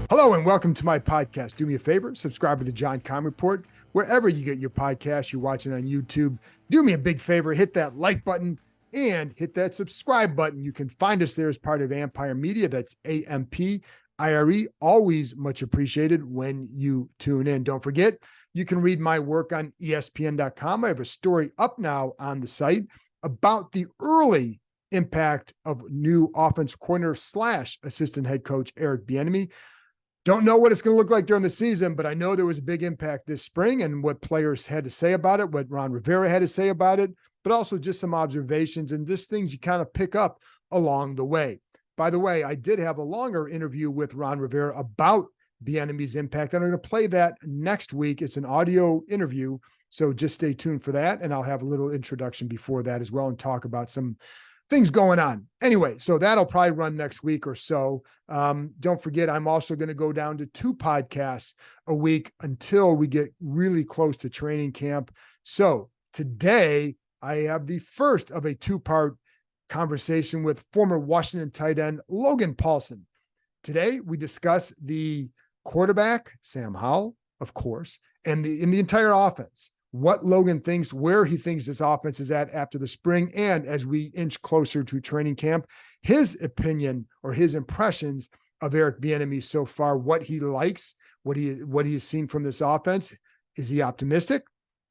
Hello and welcome to my podcast. Do me a favor, subscribe to the John Keim Report wherever you get your podcast. You're watching on YouTube. Do me a big favor, hit that like button and hit that subscribe button. You can find us there as part of Ampire Media. That's AMPIRE. Always much appreciated when you tune in. Don't forget, you can read my work on ESPN.com. I have a story up now on the site about the early impact of new offense coordinator / assistant head coach Eric Bieniemy. Don't know what it's going to look like during the season, but I know there was a big impact this spring and what players had to say about it, what Ron Rivera had to say about it, but also just some observations and just things you kind of pick up along the way. By the way, I did have a longer interview with Ron Rivera about Bieniemy's impact, and I'm going to play that next week. It's an audio interview, so just stay tuned for that, and I'll have a little introduction before that as well and talk about some things going on. Anyway, so that'll probably run next week or so. Don't forget, I'm also going to go down to 2 podcasts a week until we get really close to training camp. So today I have the first of a 2-part conversation with former Washington tight end Logan Paulsen. Today we discuss the quarterback, Sam Howell, of course, and the entire offense. What Logan thinks, where he thinks this offense is at after the spring, and as we inch closer to training camp, his opinion or his impressions of Eric Bieniemy so far, what he likes, what he has seen from this offense. Is he optimistic?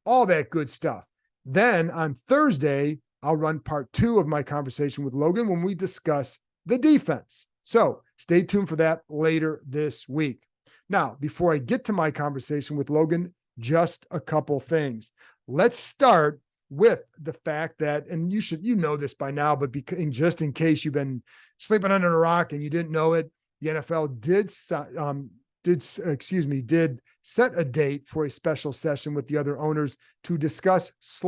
All that good stuff. Then on Thursday, I'll run part 2 of my conversation with Logan when we discuss the defense. So stay tuned for that later this week. Now, before I get to my conversation with Logan, just a couple things. Let's start with the fact that, and you know this by now, but just in case you've been sleeping under a rock and you didn't know it, the NFL did set a date for a special session with the other owners to discuss /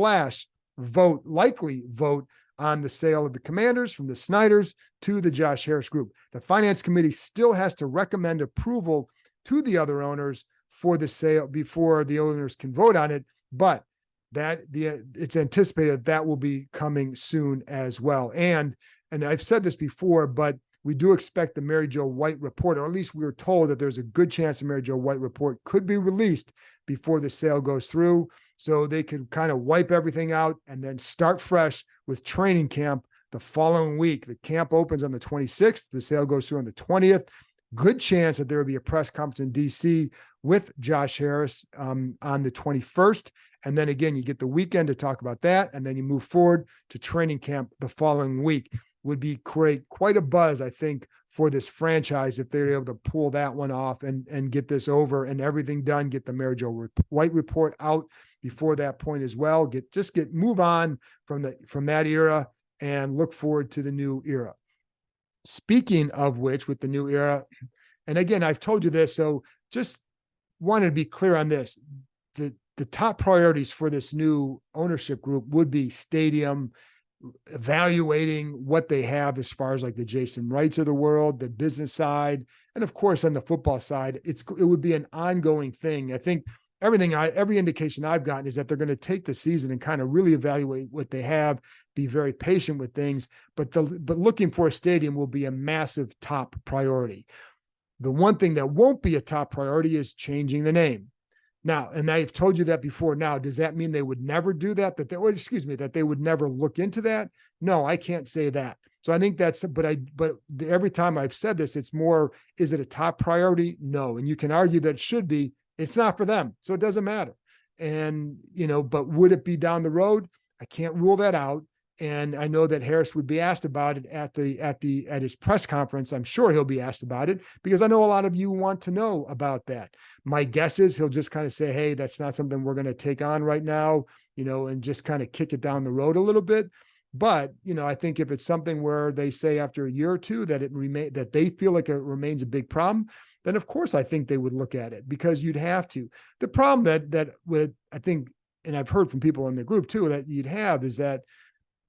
likely vote on the sale of the Commanders from the Snyders to the Josh Harris Group. The Finance Committee still has to recommend approval to the other owners for the sale before the owners can vote on it, but it's anticipated that will be coming soon as well. And I've said this before, but we do expect the Mary Jo White report, or at least we were told that there's a good chance the Mary Jo White report could be released before the sale goes through, so they could kind of wipe everything out and then start fresh with training camp the following week. The camp opens on the 26th. The sale goes through on the 20th. Good chance that there will be a press conference in DC with Josh Harris on the 21st. And then again, you get the weekend to talk about that. And then you move forward to training camp the following week. Would be quite a buzz, I think, for this franchise if they're able to pull that one off and get this over and everything done, get the Mary Jo White report out before that point as well. Move on from that era and look forward to the new era. Speaking of which, with the new era, and again, I've told you this, so just wanted to be clear on this. The top priorities for this new ownership group would be stadium, evaluating what they have as far as like the Jason Wrights of the world, the business side, and of course on the football side, it would be an ongoing thing. I think every indication I've gotten is that they're going to take the season and kind of really evaluate what they have, be very patient with things, but looking for a stadium will be a massive top priority. The one thing that won't be a top priority is changing the name. Now, and I've told you that before. Now, does that mean they would never do that? That they would never look into that? No, I can't say that. So I think but every time I've said this, it's more, is it a top priority? No. And you can argue that it should be. It's not for them. So it doesn't matter. And, but would it be down the road? I can't rule that out. And I know that Harris would be asked about it at his press conference. I'm sure he'll be asked about it because I know a lot of you want to know about that. My guess is he'll just kind of say, hey, that's not something we're going to take on right now, and just kind of kick it down the road a little bit. But, I think if it's something where they say after a year or two that they feel like it remains a big problem, then of course I think they would look at it because you'd have to. The problem that I think, and I've heard from people in the group too, that you'd have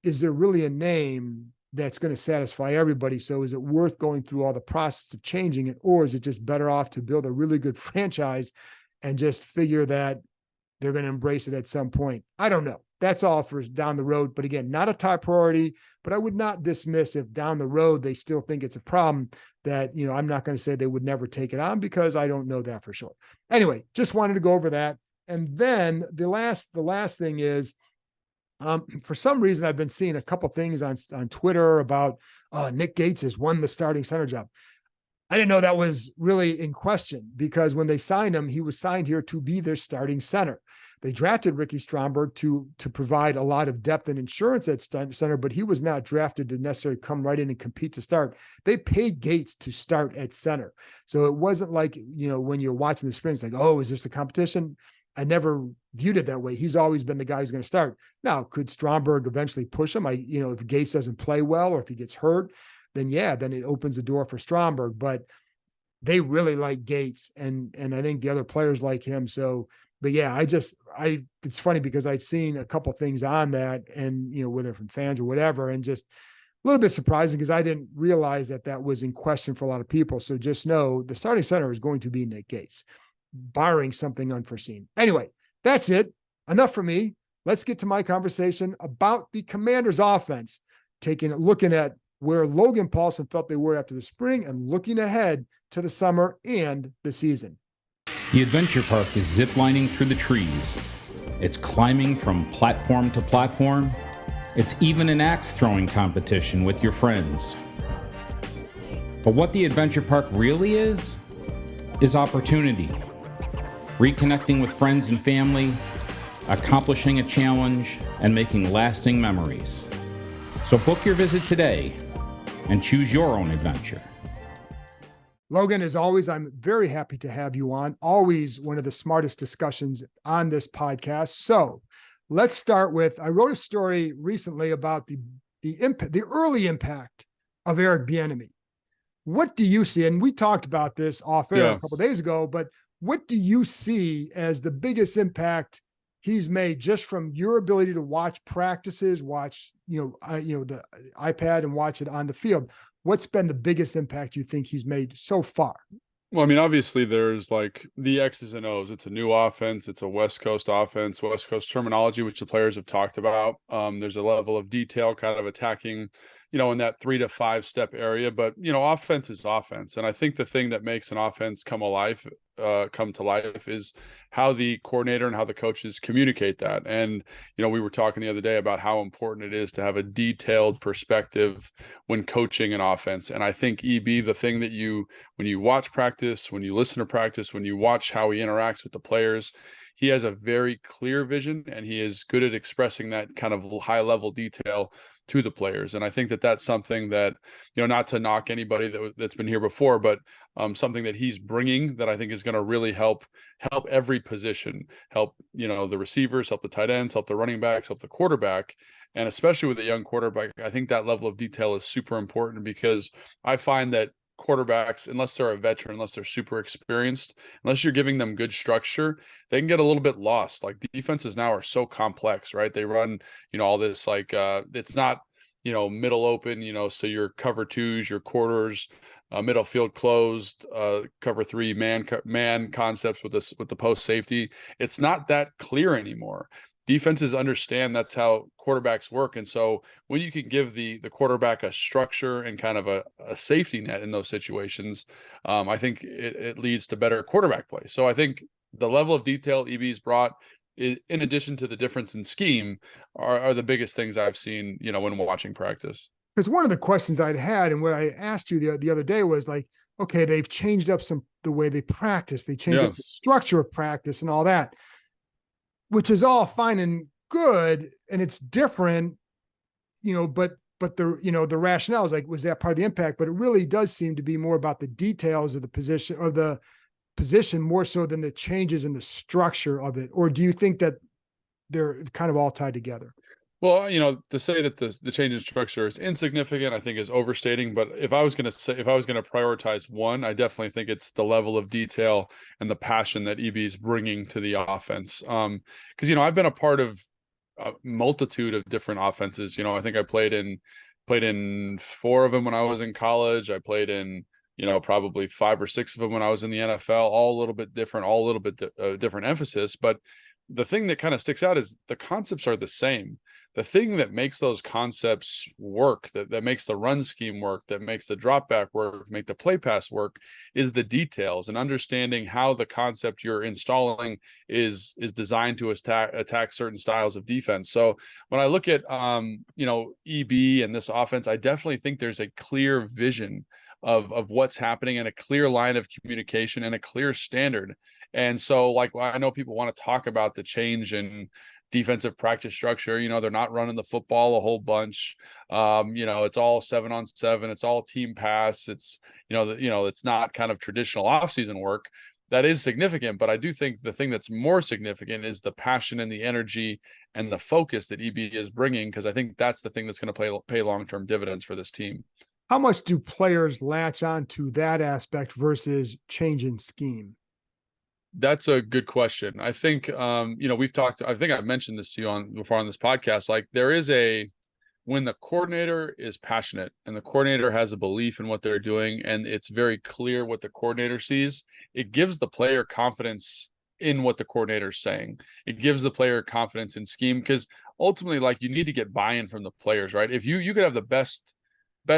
is there really a name that's going to satisfy everybody? So is it worth going through all the process of changing it, or is it just better off to build a really good franchise and just figure that they're going to embrace it at some point? I don't know. that's all for down the road. But again, not a top priority, but I would not dismiss if down the road they still think it's a problem that, I'm not going to say they would never take it on because I don't know that for sure. Anyway, just wanted to go over that. And then the last thing is, for some reason, I've been seeing a couple things on Twitter about Nick Gates has won the starting center job. I didn't know that was really in question because when they signed him, he was signed here to be their starting center. They drafted Ricky Stromberg to provide a lot of depth and insurance at center, but he was not drafted to necessarily come right in and compete to start. They paid Gates to start at center. So it wasn't like, when you're watching the spring, it's like, oh, is this a competition? I never viewed it that way. He's always been the guy who's going to start. Now, could Stromberg eventually push him? If Gates doesn't play well or if he gets hurt, then it opens the door for Stromberg. But they really like Gates, and I think the other players like him. So, but yeah, it's funny because I'd seen a couple things on that, and whether from fans or whatever, and just a little bit surprising because I didn't realize that was in question for a lot of people. So just know the starting center is going to be Nick Gates, barring something unforeseen. Anyway, that's it. Enough for me. Let's get to my conversation about the Commanders offense, looking at where Logan Paulsen felt they were after the spring and looking ahead to the summer and the season. The adventure park is ziplining through the trees. It's climbing from platform to platform. It's even an axe throwing competition with your friends. But what the adventure park really is opportunity. Reconnecting with friends and family, accomplishing a challenge, and making lasting memories. So book your visit today and choose your own adventure. Logan, as always, I'm very happy to have you on. Always one of the smartest discussions on this podcast. So let's start with, I wrote a story recently about the early impact of Eric Bieniemy. What do you see? And we talked about this off air a couple of days ago, but what do you see as the biggest impact he's made just from your ability to watch practices, watch, the iPad and watch it on the field? What's been the biggest impact you think he's made so far? Well, I mean, obviously there's like the X's and O's. It's a new offense. It's a West Coast offense, West Coast terminology, which the players have talked about. There's a level of detail kind of attacking, in that 3 to 5 step area. But, offense is offense. And I think the thing that makes an offense come to life is how the coordinator and how the coaches communicate that. And, we were talking the other day about how important it is to have a detailed perspective when coaching an offense. And I think EB, the thing that when you watch practice, when you listen to practice, when you watch how he interacts with the players, he has a very clear vision and he is good at expressing that kind of high level detail to the players. And I think that that's something that, not to knock anybody that's been here before, but something that he's bringing that I think is going to really help every position, help, the receivers, help the tight ends, help the running backs, help the quarterback. And especially with a young quarterback, I think that level of detail is super important because I find that quarterbacks, unless they're a veteran, unless they're super experienced, unless you're giving them good structure, they can get a little bit lost. Like defenses now are so complex, right? They run, all this like it's not, middle open, so your cover twos, your quarters, middle field closed, cover three man concepts with the post safety. It's not that clear anymore. Defenses understand that's how quarterbacks work. And so when you can give the quarterback a structure and kind of a safety net in those situations, I think it leads to better quarterback play. So I think the level of detail EB's brought, in addition to the difference in scheme, are the biggest things I've seen, when watching practice. Because one of the questions I'd had and what I asked you the other day was like, okay, they've changed up the way they practice. They changed up the structure of practice and all that, which is all fine and good. And it's different, but the rationale is like, was that part of the impact? But it really does seem to be more about the details of the position or the position more so than the changes in the structure of it. Or do you think that they're kind of all tied together? Well, to say that the change in structure is insignificant, I think is overstating. But if I was going to prioritize one, I definitely think it's the level of detail and the passion that EB is bringing to the offense. Because, I've been a part of a multitude of different offenses. I think I played in 4 of them when I was in college. I played in, probably 5 or 6 of them when I was in the NFL, all a little bit different, all a little bit different emphasis. But the thing that kind of sticks out is the concepts are the same. The thing that makes those concepts work, that makes the run scheme work, that makes the drop back work, make the play pass work, is the details and understanding how the concept you're installing is designed to attack certain styles of defense. So when I look at EB and this offense, I definitely think there's a clear vision of what's happening and a clear line of communication and a clear standard. And so, like, I know people want to talk about the change in defensive practice structure. They're not running the football a whole bunch. It's all 7-on-7. It's all team pass. It's, it's not kind of traditional offseason work. That is significant, but I do think the thing that's more significant is the passion and the energy and the focus that EB is bringing, because I think that's the thing that's going to pay long-term dividends for this team. How much do players latch on to that aspect versus change in scheme? That's a good question. I think, we've talked, I think I've mentioned this to you before on this podcast, like there is when the coordinator is passionate and the coordinator has a belief in what they're doing, and it's very clear what the coordinator sees, it gives the player confidence in what the coordinator is saying. It gives the player confidence in scheme, because ultimately, like, you need to get buy-in from the players, right? If you could have the best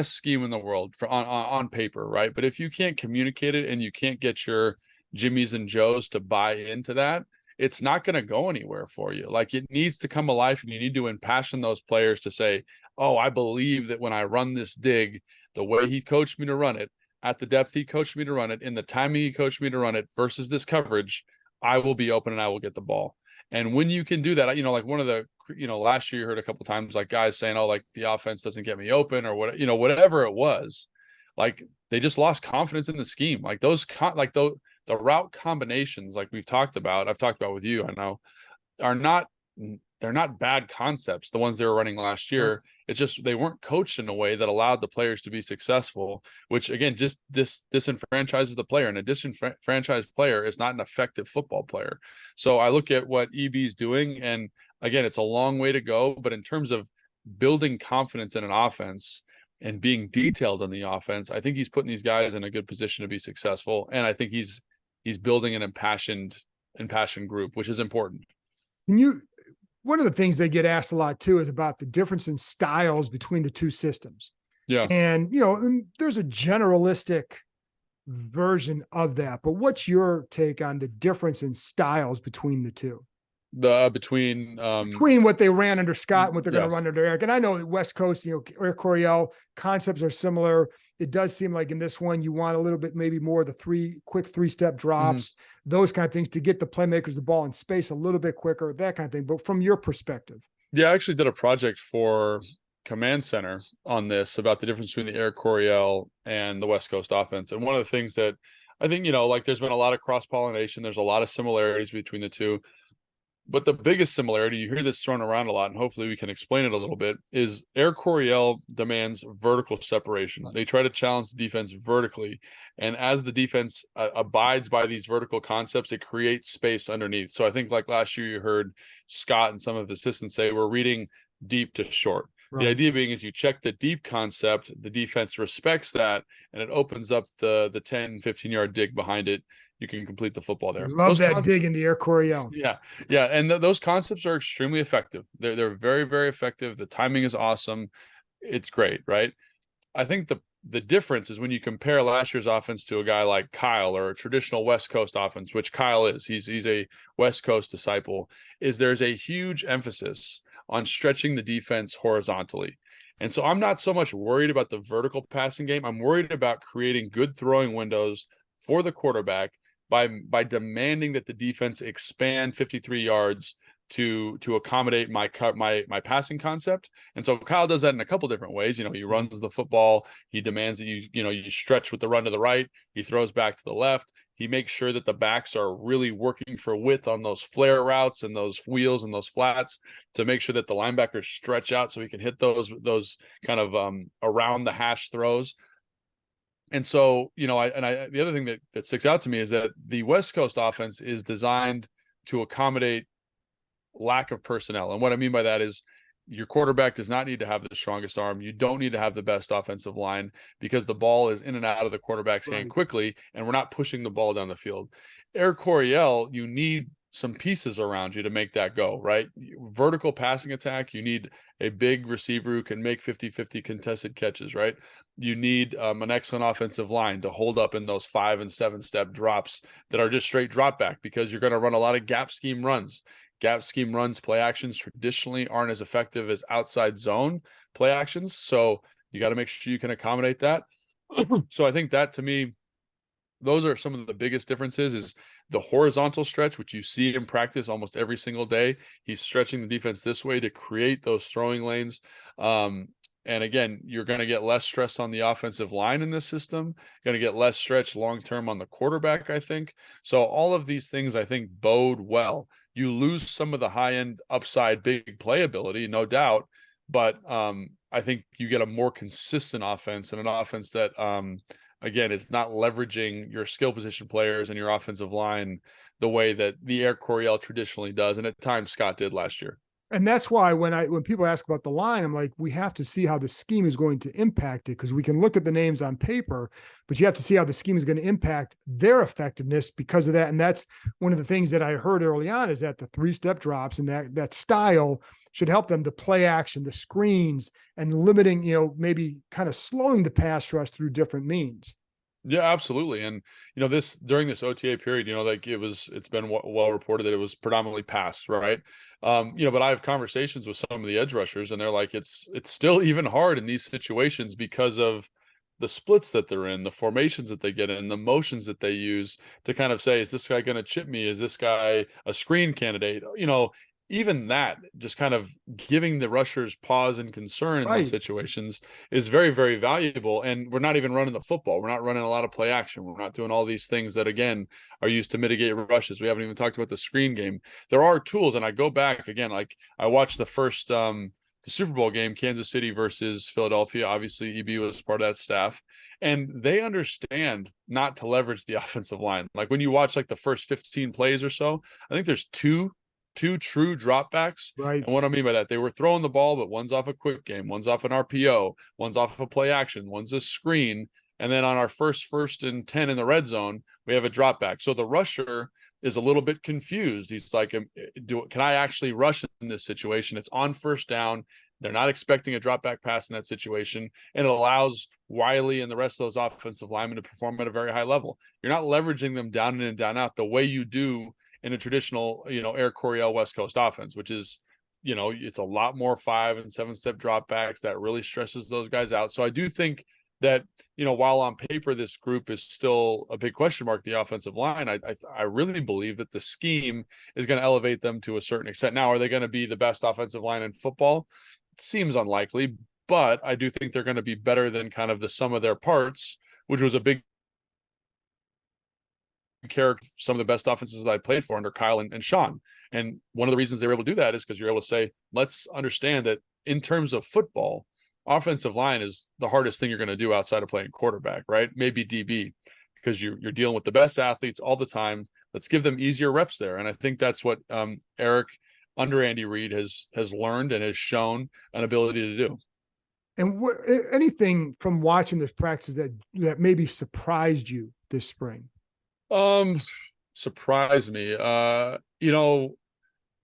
scheme in the world on paper, right? But if you can't communicate it and you can't get your Jimmys and Joes to buy into that, it's not going to go anywhere for you. Like, it needs to come alive, and you need to impassion those players to say, oh, I believe that when I run this dig, the way he coached me to run it, at the depth he coached me to run it, in the timing he coached me to run it versus this coverage, I will be open and I will get the ball. And when you can do that, like one of the, last year you heard a couple times, like, guys saying, oh, like, the offense doesn't get me open, or what, whatever it was, like, they just lost confidence in the scheme. Like the route combinations, like I've talked about with you, I know, they're not bad concepts, the ones they were running last year. It's just they weren't coached in a way that allowed the players to be successful, which again just disenfranchises the player, and a disenfranchised player is not an effective football player. So I look at what EB's doing, and again, it's a long way to go, but in terms of building confidence in an offense and being detailed on the offense, I think he's putting these guys in a good position to be successful, and I think he's building an impassioned group, which is important. One of the things they get asked a lot too is about the difference in styles between the two systems. Yeah. And, there's a generalistic version of that, but what's your take on the difference in styles between the two? Between what they ran under Scott and what they're going to run under Eric. And I know West Coast, Eric Coryell, concepts are similar. It does seem like in this one, you want a little bit, maybe more of the quick three-step drops, those kind of things to get the playmakers the ball in space a little bit quicker, that kind of thing. But from your perspective. Yeah, I actually did a project for Command Center on this about the difference between the Eric Coryell and the West Coast offense. And one of the things that I think, there's been a lot of cross-pollination. There's a lot of similarities between the two. But the biggest similarity, you hear this thrown around a lot, and hopefully we can explain it a little bit, is Eric Coryell demands vertical separation. They try to challenge the defense vertically. And as the defense abides by these vertical concepts, it creates space underneath. So I think, like last year, you heard Scott and some of his assistants say, we're reading deep to short. Right. The idea being is you check the deep concept, the defense respects that, and it opens up the 10, 15-yard dig behind it. You can complete the football there. Love that dig in the Air Coryell. Yeah. And those concepts are extremely effective. They're very, very effective. The timing is awesome. It's great, right? I think the difference is when you compare last year's offense to a guy like Kyle, or a traditional West Coast offense, which Kyle is. He's a West Coast disciple. Is there's a huge emphasis on stretching the defense horizontally. And so I'm not so much worried about the vertical passing game. I'm worried about creating good throwing windows for the quarterback by demanding that the defense expand 53 yards to accommodate my passing concept. And so Kyle does that in a couple different ways. He runs the football. He demands that you stretch with the run to the right. He throws back to the left. He makes sure that the backs are really working for width on those flare routes and those wheels and those flats to make sure that the linebackers stretch out so he can hit those kind of around the hash throws. And so, the other thing that sticks out to me is that the West Coast offense is designed to accommodate lack of personnel. And what I mean by that is your quarterback does not need to have the strongest arm. You don't need to have the best offensive line, because the ball is in and out of the quarterback's hand quickly, and we're not pushing the ball down the field. Eric Coryell, you need some pieces around you to make that go, right? Vertical passing attack, you need a big receiver who can make 50-50 contested catches, right? You need an excellent offensive line to hold up in those 5 and 7 step drops that are just straight drop back, because you're going to run a lot of gap scheme runs. Gap scheme runs, play actions traditionally aren't as effective as outside zone play actions. So you got to make sure you can accommodate that. So I think that, to me, those are some of the biggest differences, is the horizontal stretch, which you see in practice almost every single day. He's stretching the defense this way to create those throwing lanes. And again, you're going to get less stress on the offensive line in this system, going to get less stretch long-term on the quarterback, I think. So all of these things, I think, bode well. You lose some of the high-end upside big playability, no doubt, but I think you get a more consistent offense, and an offense that, again, it's not leveraging your skill position players and your offensive line the way that the Eric Coryell traditionally does, and at times Scott did last year. And that's why when people ask about the line, I'm like, we have to see how the scheme is going to impact it, because we can look at the names on paper, but you have to see how the scheme is going to impact their effectiveness because of that. And that's one of the things that I heard early on, is that the 3-step drops and that style should help them to play action, the screens, and limiting, maybe kind of slowing the pass rush through different means. Yeah, absolutely. And, this, during this OTA period, it's been well reported that it was predominantly pass, right? But I have conversations with some of the edge rushers, and they're like, it's still even hard in these situations because of the splits that they're in, the formations that they get in, the motions that they use to kind of say, is this guy going to chip me? Is this guy a screen candidate? Even that, just kind of giving the rushers pause and concern in those situations is very, very valuable. And we're not even running the football. We're not running a lot of play action. We're not doing all these things that, again, are used to mitigate rushes. We haven't even talked about the screen game. There are tools, and I go back again, like I watched the first the Super Bowl game, Kansas City versus Philadelphia. Obviously, EB was part of that staff, and they understand not to leverage the offensive line. Like when you watch like the first 15 plays or so, I think there's two true dropbacks. Right. And what I mean by that, they were throwing the ball, but one's off a quick game, one's off an RPO, one's off a play action, one's a screen. And then on our first and 10 in the red zone, we have a drop back. So the rusher is a little bit confused. He's like, can I actually rush in this situation? It's on first down. They're not expecting a drop back pass in that situation. And it allows Wiley and the rest of those offensive linemen to perform at a very high level. You're not leveraging them down in and down out the way you do in a traditional, Eric Coryell West Coast offense, which is, it's a lot more 5 and 7 step drop backs that really stresses those guys out. So I do think that, while on paper this group is still a big question mark, the offensive line, I really believe that the scheme is going to elevate them to a certain extent. Now, are they going to be the best offensive line in football? It seems unlikely, but I do think they're going to be better than kind of the sum of their parts, which was a big character, some of the best offenses that I played for under Kyle and Sean. And one of the reasons they were able to do that is because you're able to say, let's understand that in terms of football, offensive line is the hardest thing you're going to do outside of playing quarterback, right? Maybe DB, because you're dealing with the best athletes all the time. Let's give them easier reps there. And I think that's what Eric under Andy Reid has learned and has shown an ability to do. And anything from watching this practice that maybe surprised you this spring? Surprised me.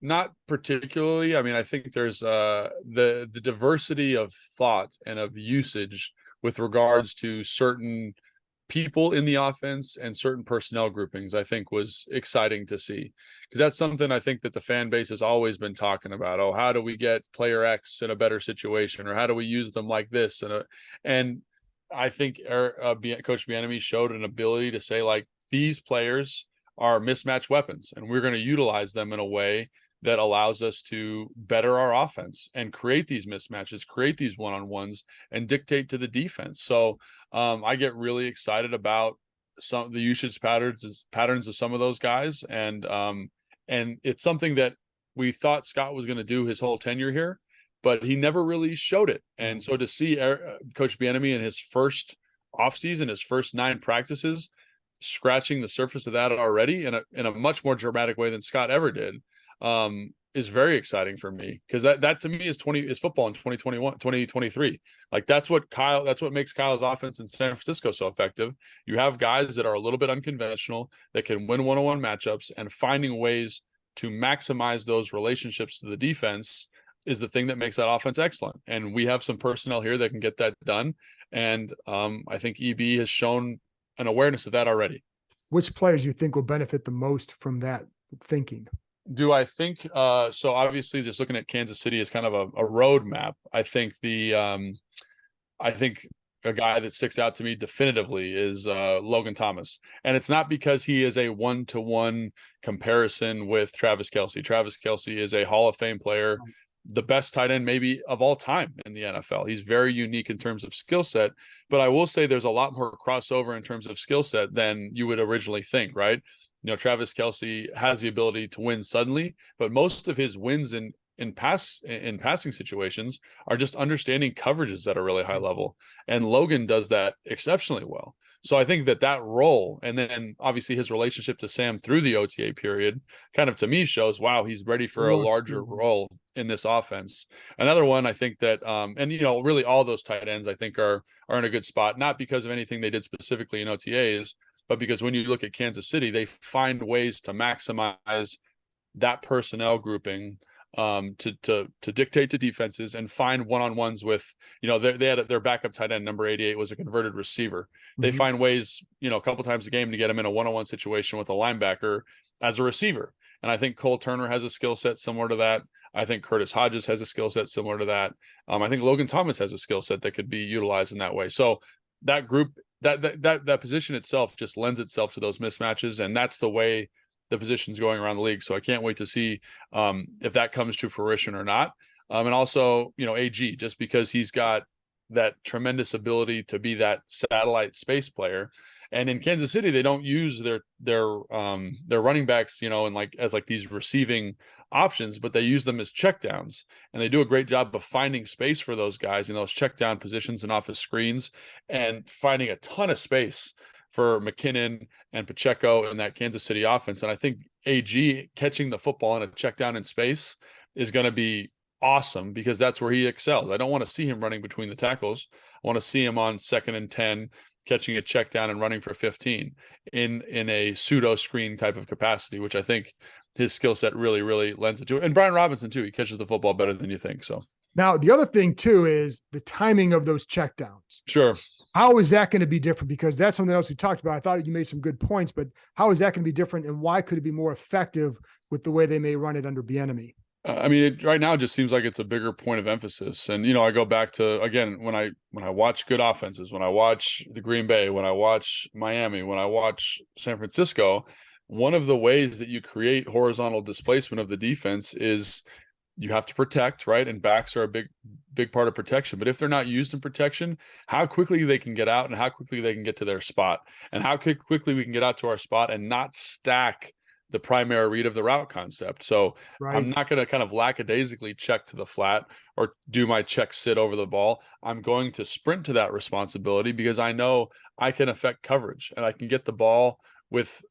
Not particularly. I mean, I think there's the diversity of thought and of usage with regards to certain people in the offense and certain personnel groupings, I think was exciting to see, because that's something I think that the fan base has always been talking about. Oh, how do we get player X in a better situation, or how do we use them like this? And I think Coach Bieniemy showed an ability to say, like, these players are mismatched weapons, and we're going to utilize them in a way that allows us to better our offense and create these mismatches, create these one-on-ones, and dictate to the defense. So I get really excited about some of the usage patterns of some of those guys. And it's something that we thought Scott was going to do his whole tenure here, but he never really showed it. And so to see Coach Bieniemy in his first offseason, his first 9 practices, scratching the surface of that already in a much more dramatic way than Scott ever did, is very exciting for me, because that to me is football in 2023. Like that's what makes Kyle's offense in San Francisco so effective. You have guys that are a little bit unconventional, that can win one-on-one matchups, and finding ways to maximize those relationships to the defense is the thing that makes that offense excellent. And we have some personnel here that can get that done. And I think EB has shown an awareness of that already. Which players you think will benefit the most from that thinking? Do I think so? Obviously, just looking at Kansas City as kind of a roadmap. I think a guy that sticks out to me definitively is Logan Thomas, and it's not because he is a one-to-one comparison with Travis Kelce. Travis Kelce is a Hall of Fame player, the best tight end maybe of all time in the NFL. He's very unique in terms of skill set, but I will say there's a lot more crossover in terms of skill set than you would originally think, right? You know, Travis Kelce has the ability to win suddenly, but most of his wins in passing situations are just understanding coverages at a really high level. And Logan does that exceptionally well. So I think that role, and then obviously his relationship to Sam through the OTA period, kind of to me shows, wow, he's ready for a larger role in this offense. Another one, I think that, and you know, really all those tight ends I think are in a good spot, not because of anything they did specifically in OTAs, but because when you look at Kansas City, they find ways to maximize that personnel grouping to dictate to defenses and find one-on-ones with, you know, they had their backup tight end, number 88, was a converted receiver. They find ways, you know, a couple times a game to get him in a one-on-one situation with a linebacker as a receiver. And I think Cole Turner has a skill set similar to that. I think Curtis Hodges has a skill set similar to that. I think Logan Thomas has a skill set that could be utilized in that way. So that group, that position itself just lends itself to those mismatches, and that's the way the position's going around the league. So I can't wait to see if that comes to fruition or not. And also, you know, AG, just because he's got that tremendous ability to be that satellite space player. And in Kansas City, they don't use their running backs, you know, and as these receiving options, but they use them as checkdowns, and they do a great job of finding space for those guys in those checkdown positions and off of screens, and finding a ton of space for McKinnon and Pacheco in that Kansas City offense. And I think AG catching the football in a check down in space is going to be awesome, because that's where he excels. I don't want to see him running between the tackles. I want to see him on 2nd and 10, catching a check down and running for 15 in a pseudo screen type of capacity, which I think his skill set really, really lends it to. And Brian Robinson too, he catches the football better than you think. So now the other thing too is the timing of those checkdowns. Sure. How is that going to be different? Because that's something else we talked about. I thought you made some good points, but how is that going to be different, and why could it be more effective with the way they may run it under Bieniemy? I mean, right now it just seems like it's a bigger point of emphasis. And, you know, I go back to, again, when I watch good offenses, when I watch the Green Bay, when I watch Miami, when I watch San Francisco, one of the ways that you create horizontal displacement of the defense is you have to protect, right? And backs are a big part of protection. But if they're not used in protection, how quickly they can get out and how quickly they can get to their spot, and how quickly we can get out to our spot and not stack the primary read of the route concept. So right. I'm not going to kind of lackadaisically check to the flat or do my check sit over the ball. I'm going to sprint to that responsibility, because I know I can affect coverage and I can get the ball with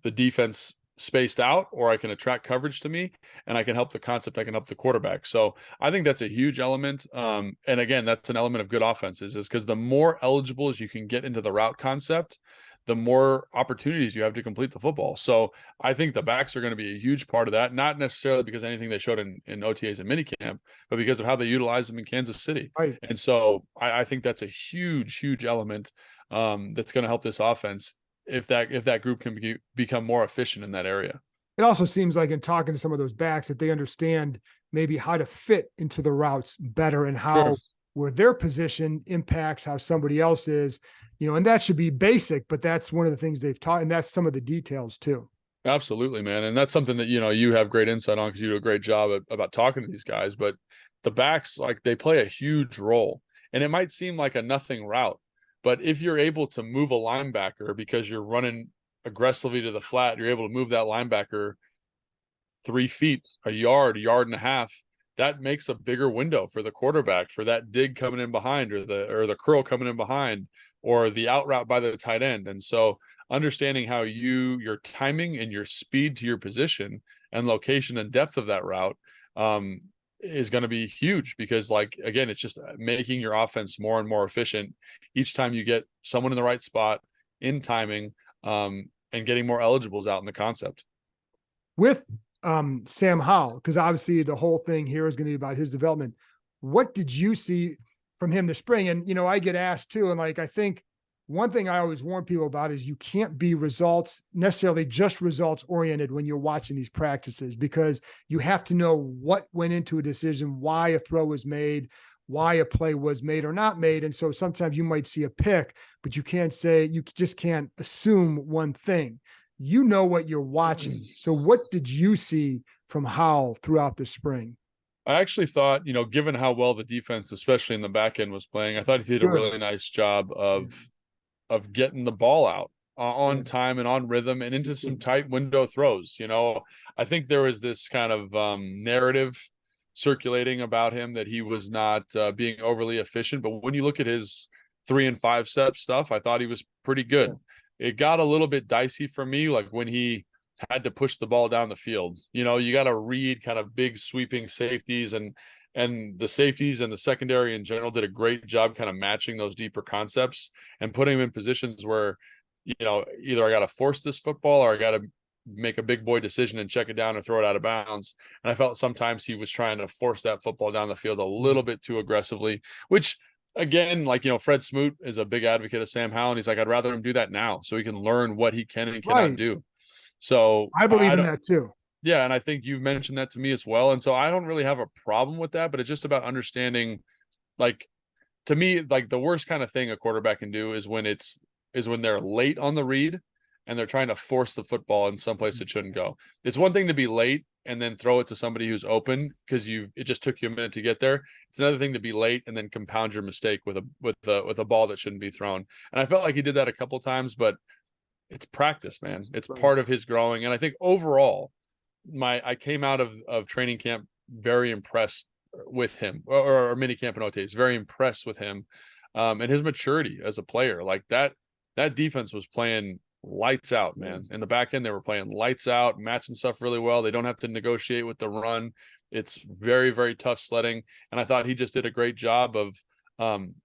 the defense spaced out, or I can attract coverage to me, and I can help the concept. I can help the quarterback. So I think that's a huge element. And again, that's an element of good offenses, is because the more eligibles you can get into the route concept, the more opportunities you have to complete the football. So I think the backs are going to be a huge part of that, not necessarily because anything they showed in OTAs and minicamp, but because of how they utilize them in Kansas City. Right. And so I think that's a huge element that's going to help this offense if that group can become more efficient in that area. It also seems like, in talking to some of those backs, that they understand maybe how to fit into the routes better, and how where their position impacts how somebody else is, you know, and that should be basic, but that's one of the things they've taught, and that's some of the details too. Absolutely, man. And that's something that, you know, you have great insight on, because you do a great job about talking to these guys. But the backs, like, they play a huge role, and it might seem like a nothing route, but if you're able to move a linebacker because you're running aggressively to the flat, you're able to move that linebacker 3 feet, a yard and a half. That makes a bigger window for the quarterback for that dig coming in behind, or the curl coming in behind, or the out route by the tight end. And so understanding how your timing and your speed to your position and location and depth of that route is going to be huge, because, like, again, it's just making your offense more and more efficient each time you get someone in the right spot in timing, and getting more eligibles out in the concept. With Sam Howell, because obviously the whole thing here is going to be about his development. What did you see from him this spring? And, I get asked too. And like, I think one thing I always warn people about is you can't be necessarily just results oriented when you're watching these practices, because you have to know what went into a decision, why a throw was made, why a play was made or not made. And so sometimes you might see a pick, but you just can't assume one thing. You know what you're watching. So what did you see from Howell throughout the spring? I actually thought, given how well the defense, especially in the back end, was playing, I thought he did a really nice job of getting the ball out on time and on rhythm and into some tight window throws. I think there was this kind of narrative circulating about him that he was not being overly efficient. But when you look at his 3 and 5 step stuff, I thought he was pretty good. It got a little bit dicey for me, like when he had to push the ball down the field. You got to read kind of big sweeping safeties, and the safeties and the secondary in general did a great job kind of matching those deeper concepts and putting him in positions where, either I got to force this football or I got to make a big boy decision and check it down or throw it out of bounds. And I felt sometimes he was trying to force that football down the field a little bit too aggressively, which again, like, Fred Smoot is a big advocate of Sam Howell, and he's like, I'd rather him do that now so he can learn what he can and cannot do. So I believe in that too. Yeah. And I think you've mentioned that to me as well. And so I don't really have a problem with that, but it's just about understanding, like, to me, like the worst kind of thing a quarterback can do is when they're late on the read and they're trying to force the football in some place it shouldn't go. It's one thing to be late and then throw it to somebody who's open because it just took you a minute to get there. It's another thing to be late and then compound your mistake with a ball that shouldn't be thrown. And I felt like he did that a couple times, but it's practice, man. It's part of his growing. And I think overall, I came out of training camp very impressed with him, or mini camp and OTAs, very impressed with him and his maturity as a player. Like that defense was playing lights out, man. In the back end, they were playing lights out, matching stuff really well. They don't have to negotiate with the run. It's very, very tough sledding. And I thought he just did a great job of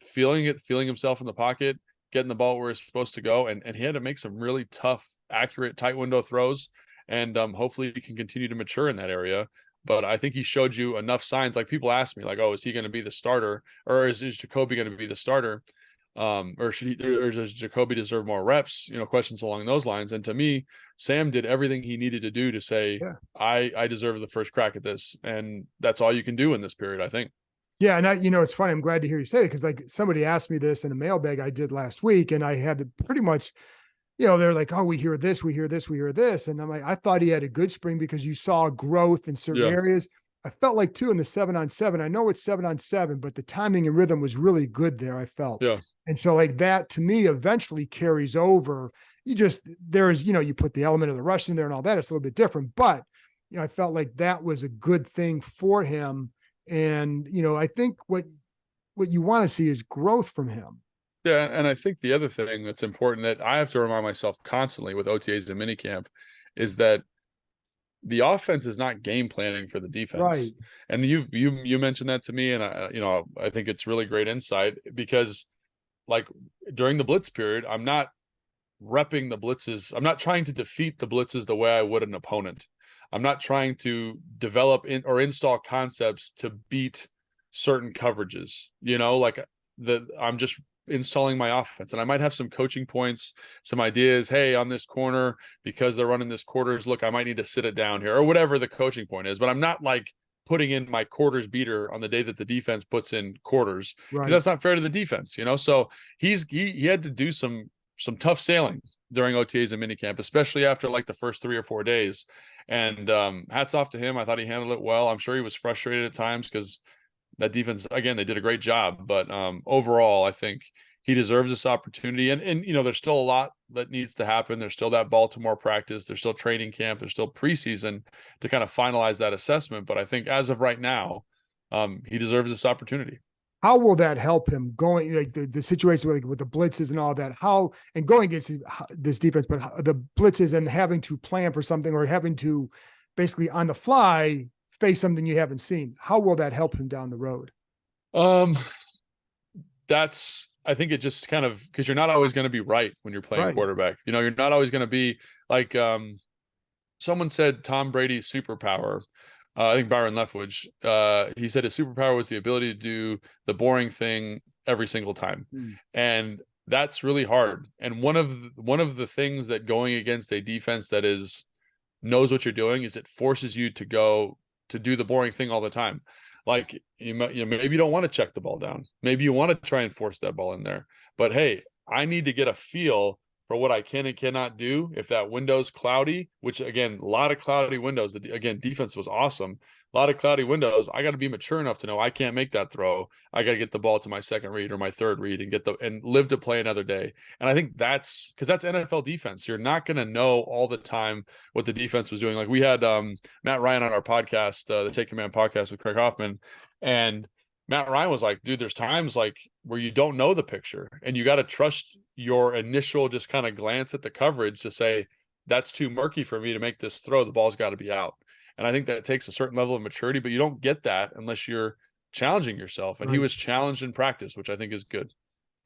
feeling himself in the pocket, getting the ball where it's supposed to go. And he had to make some really tough, accurate, tight window throws. And hopefully he can continue to mature in that area. But I think he showed you enough signs. Like people ask me, like, "Oh, is he going to be the starter, or is Jacoby going to be the starter, or does Jacoby deserve more reps?" Questions along those lines. And to me, Sam did everything he needed to do to say, I deserve the first crack at this, and that's all you can do in this period, I think. Yeah, and it's funny. I'm glad to hear you say it, because like somebody asked me this in a mailbag I did last week, and I had to pretty much. They're like, "Oh, we hear this, we hear this, we hear this." And I'm like, I thought he had a good spring because you saw growth in certain areas. I felt like too in the 7-on-7, I know it's 7-on-7, but the timing and rhythm was really good there, I felt. Yeah. And so like that to me eventually carries over. You put the element of the rush in there and all that. It's a little bit different, but I felt like that was a good thing for him. And, I think what you want to see is growth from him. Yeah, and I think the other thing that's important that I have to remind myself constantly with OTAs and minicamp is that the offense is not game planning for the defense. Right. And you mentioned that to me, and I think it's really great insight, because like during the blitz period, I'm not repping the blitzes. I'm not trying to defeat the blitzes the way I would an opponent. I'm not trying to develop or install concepts to beat certain coverages. I'm just installing my offense, and I might have some coaching points, some ideas. Hey, on this corner, because they're running this quarters look, I might need to sit it down here, or whatever the coaching point is. But I'm not like putting in my quarters beater on the day that the defense puts in quarters, because that's not fair to the defense. So he had to do some tough sailing during OTAs and minicamp, especially after like the first 3 or 4 days. And hats off to him. I thought he handled it well. I'm sure he was frustrated at times because that defense, again, they did a great job. But overall, I think he deserves this opportunity. And there's still a lot that needs to happen. There's still that Baltimore practice. There's still training camp. There's still preseason to kind of finalize that assessment. But I think as of right now, he deserves this opportunity. How will that help him going, like the situation with the blitzes and all that? And going against this defense, but the blitzes and having to plan for something, or having to basically on the fly face something you haven't seen. How will that help him down the road? I think it just kind of, because you're not always going to be right when you're playing quarterback. You're not always going to be like, someone said Tom Brady's superpower. I think Byron Leftwich, he said his superpower was the ability to do the boring thing every single time. And that's really hard. And one of the things that going against a defense that knows what you're doing is it forces you to go to do the boring thing all the time. Like maybe you don't want to check the ball down. Maybe you want to try and force that ball in there. But hey, I need to get a feel for what I can and cannot do. If that window's cloudy, which again, a lot of cloudy windows, again, defense was awesome. A lot of cloudy windows. I got to be mature enough to know I can't make that throw. I got to get the ball to my second read or my third read and live to play another day. And I think that's because that's NFL defense. You're not going to know all the time what the defense was doing. Like we had Matt Ryan on our podcast, the Take Command podcast with Craig Hoffman, and Matt Ryan was like, dude, there's times like where you don't know the picture and you got to trust your initial just kind of glance at the coverage to say, that's too murky for me to make this throw. The ball's got to be out. And I think that takes a certain level of maturity, but you don't get that unless you're challenging yourself. And he was challenged in practice, which I think is good.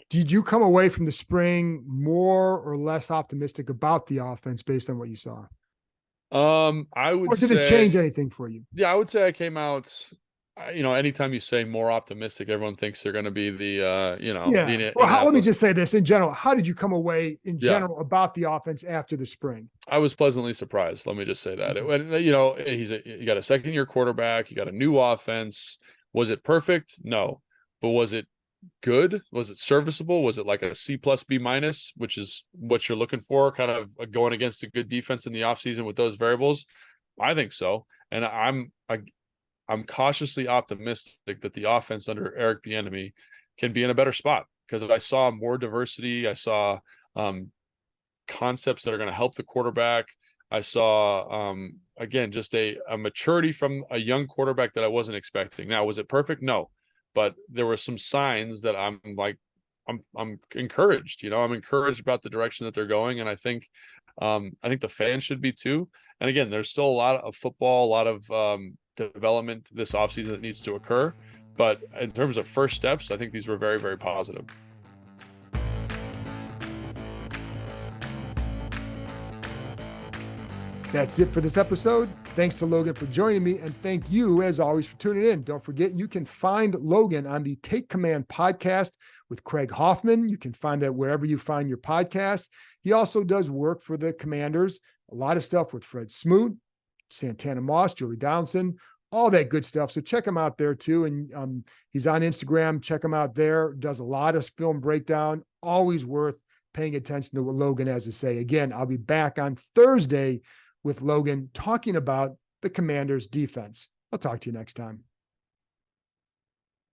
Did you come away from the spring more or less optimistic about the offense based on what you saw? I would say. Or did it change anything for you? Yeah, I would say I came out. Anytime you say more optimistic, everyone thinks they're going to be the, Yeah. Well, let me just say this in general. How did you come away in general about the offense after the spring? I was pleasantly surprised. Let me just say that. You got a second-year quarterback. You got a new offense. Was it perfect? No. But was it good? Was it serviceable? Was it like a C+, B-, which is what you're looking for, kind of going against a good defense in the offseason with those variables? I think so. And I'm cautiously optimistic that the offense under Eric Bieniemy can be in a better spot because I saw more diversity. I saw concepts that are going to help the quarterback. I saw, again, just a maturity from a young quarterback that I wasn't expecting. Now, was it perfect? No, but there were some signs that I'm encouraged. I'm encouraged about the direction that they're going, and I think the fans should be too. And again, there's still a lot of football, a lot of development this offseason that needs to occur. But in terms of first steps, I think these were very, very positive. That's it for this episode. Thanks to Logan for joining me. And thank you, as always, for tuning in. Don't forget, you can find Logan on the Take Command podcast with Craig Hoffman. You can find that wherever you find your podcasts. He also does work for the Commanders, a lot of stuff with Fred Smoot, Santana Moss, Julie Downson, all that good stuff. So check him out there too. And he's on Instagram. Check him out there. Does a lot of film breakdown. Always worth paying attention to what Logan has to say. Again, I'll be back on Thursday with Logan talking about the Commanders defense. I'll talk to you next time.